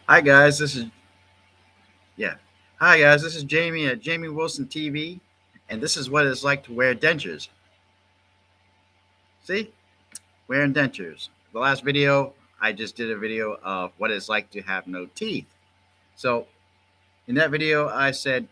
Hi guys, this is yeah. Hi guys, this is Jamie at Jamie Wilson TV, and this is what it's like to wear dentures. See, wearing dentures. The last video, I just did a video of what it's like to have no teeth. So in that video, I said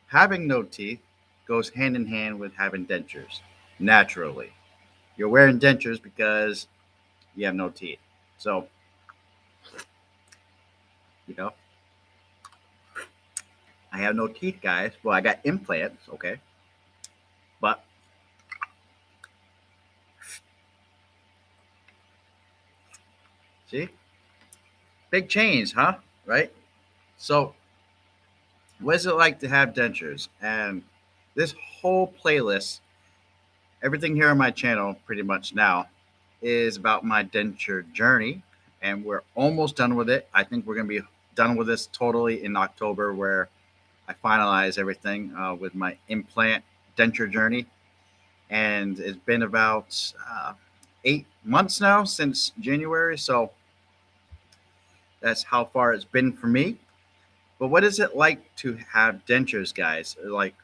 having no teeth goes hand in hand with having dentures. Naturally, you're wearing dentures because you have no teeth. So you know, I have no teeth, guys. Well, I got implants, okay, but see, big change, huh? Right? So what is it like to have dentures? And this whole playlist, everything here on my channel, pretty much now, is about my denture journey. And we're almost done with it. I think we're going to be done with this totally in October, where I finalize everything with my implant denture journey. And it's been about 8 months now since January. So that's how far it's been for me. But what is it like to have dentures, guys? Like,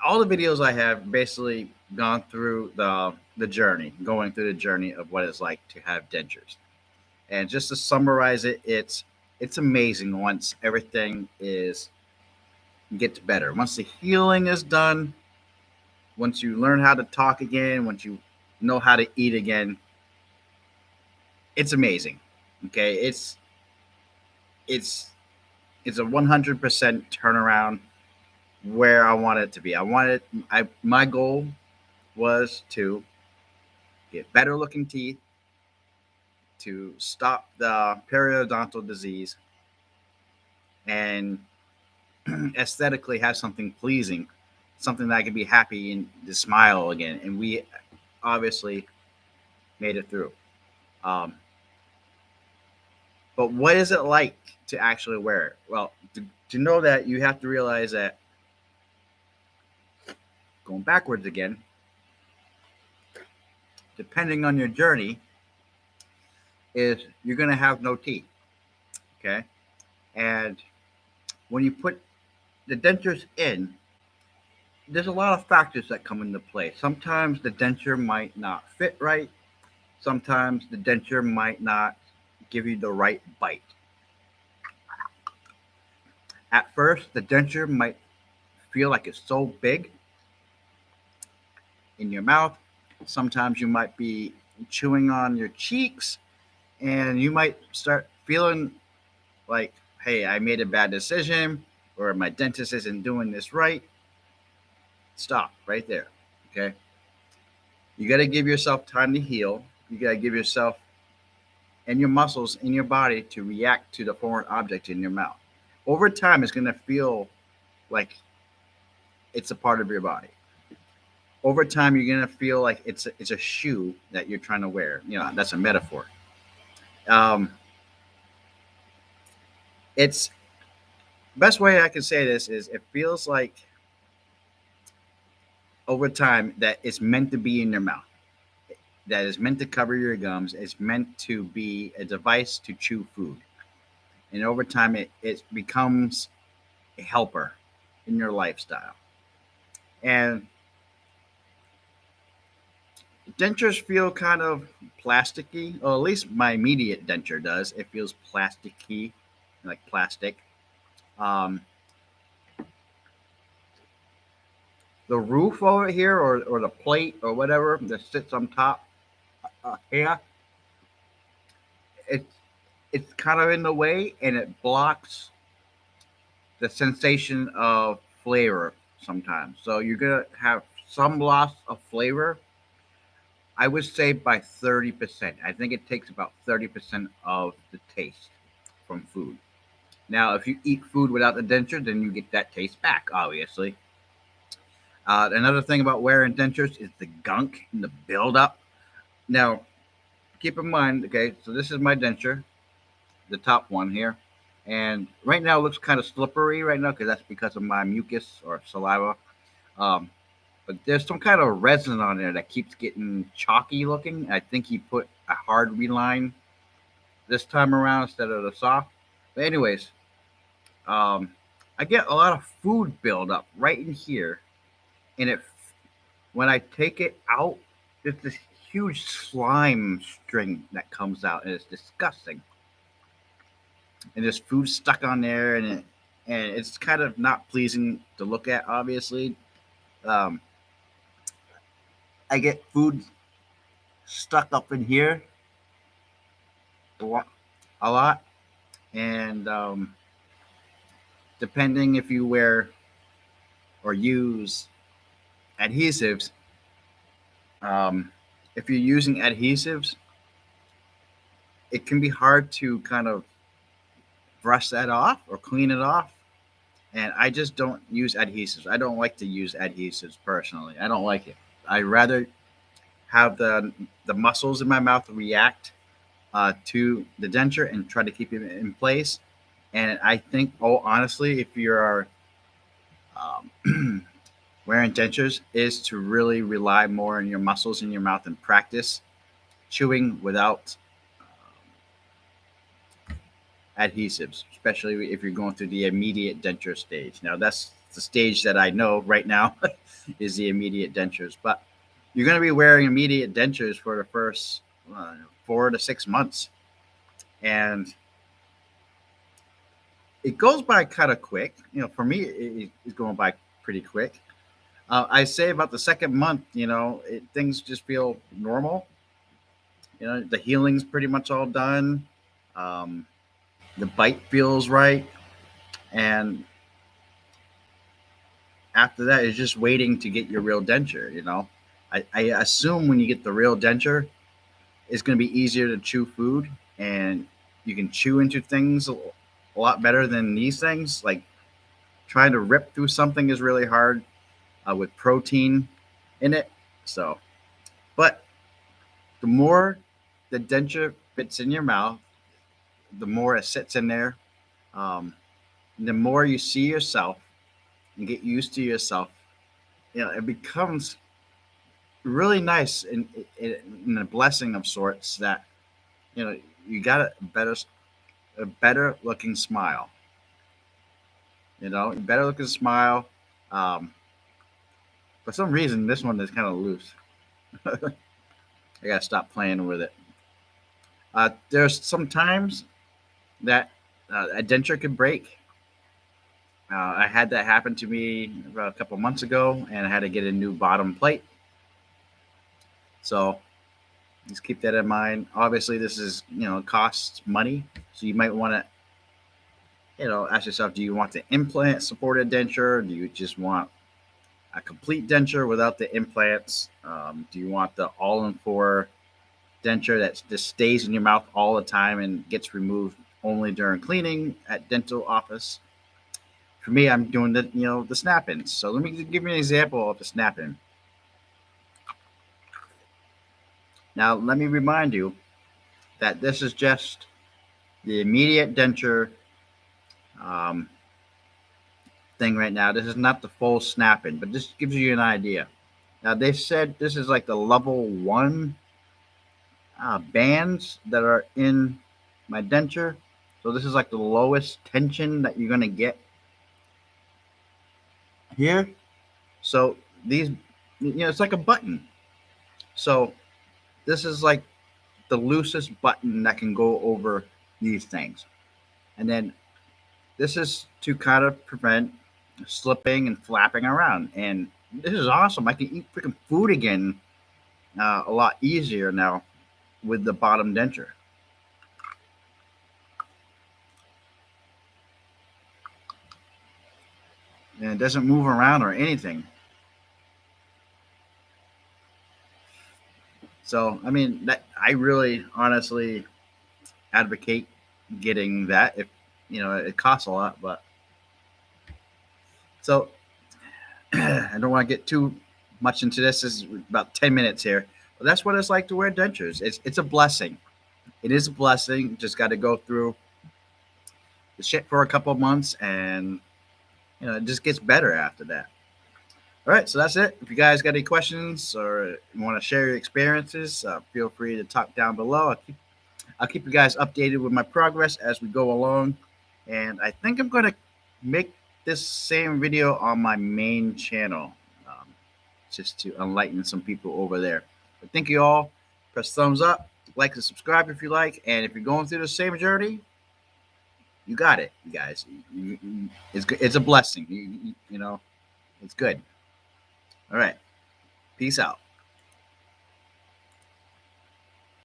all the videos I have basically gone through the journey, going through the journey of what it's like to have dentures. And just to summarize it, it's amazing once everything is gets better. Once the healing is done, once you learn how to talk again, once you know how to eat again, it's amazing. Okay, it's it's a 100% turnaround where I want it to be. I wanted I my goal was to get better looking teeth, to stop the periodontal disease, and aesthetically have something pleasing, something that I could be happy and to smile again. And we obviously made it through. Um, but what is it like to actually wear it? Well, to know that, you have to realize that, going backwards again, depending on your journey, is you're going to have no teeth. Okay. And when you put the dentures in, there's a lot of factors that come into play. Sometimes the denture might not fit right. Sometimes the denture might not give you the right bite. At first, the denture might feel like it's so big in your mouth. Sometimes you might be chewing on your cheeks and you might start feeling like, hey, I made a bad decision, or my dentist isn't doing this right. Stop right there. Okay. You got to give yourself time to heal. You got to give yourself and your muscles in your body to react to the foreign object in your mouth. Over time, it's going to feel like it's a part of your body. Over time, you're going to feel like it's a shoe that you're trying to wear. You know, that's a metaphor. Um, it's best way I can say this is it feels like over time that it's meant to be in your mouth. That is meant to cover your gums. It's meant to be a device to chew food. And over time, it becomes a helper in your lifestyle. And dentures feel kind of plasticky, or at least my immediate denture does. It feels plasticky, like plastic. Um, the roof over here, or the plate, or whatever that sits on top here, it's it's kind of in the way, and it blocks the sensation of flavor sometimes. So you're gonna have some loss of flavor. I would say by 30%. I think it takes about 30% of the taste from food. Now, if you eat food without the denture, then you get that taste back, obviously. Another thing about wearing dentures is the gunk and the buildup. Now, keep in mind, okay, so this is my denture, the top one here. And right now it looks kind of slippery right now because that's because of my mucus or saliva. Um, but there's some kind of resin on there that keeps getting chalky looking. I think he put a hard reline this time around instead of the soft. But anyways, um, I get a lot of food buildup right in here, and it when I take it out, there's this huge slime string that comes out, and it's disgusting. And there's food stuck on there, and it's kind of not pleasing to look at. Obviously, um, I get food stuck up in here a lot, and depending if you wear or use adhesives, um, if you're using adhesives, it can be hard to kind of brush that off or clean it off. And I just don't use adhesives. I don't like to use adhesives personally. I don't like it. I rather have the muscles in my mouth react to the denture and try to keep it in place. And I think, oh, honestly, if you're wearing dentures, is to really rely more on your muscles in your mouth and practice chewing without adhesives, especially if you're going through the immediate denture stage. Now, that's the stage that I know right now is the immediate dentures, but you're going to be wearing immediate dentures for the first 4 to 6 months, and it goes by kind of quick. For me, it's going by pretty quick. I say about the second month, things just feel normal. The healing's pretty much all done. Um, the bite feels right, and after that, it's just waiting to get your real denture. I assume when you get the real denture, it's going to be easier to chew food, and you can chew into things a lot better than these things. Like trying to rip through something is really hard with protein in it. So, but the more the denture fits in your mouth, the more it sits in there. Um, the more you see yourself and get used to yourself, it becomes really nice and a blessing of sorts that you got a better looking smile. Better looking smile. Um, for some reason, this one is kind of loose. I gotta stop playing with it. There's some times that a denture could break. I had that happen to me about a couple months ago, and I had to get a new bottom plate. So just keep that in mind. Obviously, this is costs money, so you might want to ask yourself: do you want the implant supported denture? Or do you just want a complete denture without the implants? Do you want the all-in-four denture that just stays in your mouth all the time and gets removed only during cleaning at dental office? For me, I'm doing the snap-ins. So let me give you an example of the snap-in. Now, let me remind you that this is just the immediate denture um, thing right now. This is not the full snap-in, but this gives you an idea. Now, they said this is like the level 1 bands that are in my denture. So this is like the lowest tension that you're going to get here. So these, it's like a button. So this is like the loosest button that can go over these things. And then this is to kind of prevent slipping and flapping around. And this is awesome. I can eat freaking food again a lot easier now with the bottom denture. And it doesn't move around or anything. So, I mean, that I really honestly advocate getting that. If it costs a lot, but so I don't want to get too much into this. This is about 10 minutes here, but that's what it's like to wear dentures. It's a blessing. It is a blessing. Just got to go through the shit for a couple of months, and it just gets better after that. All right, so that's it. If you guys got any questions or you want to share your experiences, feel free to talk down below. I'll keep you guys updated with my progress as we go along. And I think I'm going to make this same video on my main channel, um, just to enlighten some people over there. But thank you all. Press thumbs up, like and subscribe if you like. And if you're going through the same journey, you got it, you guys. It's a blessing. You know, it's good. All right. Peace out.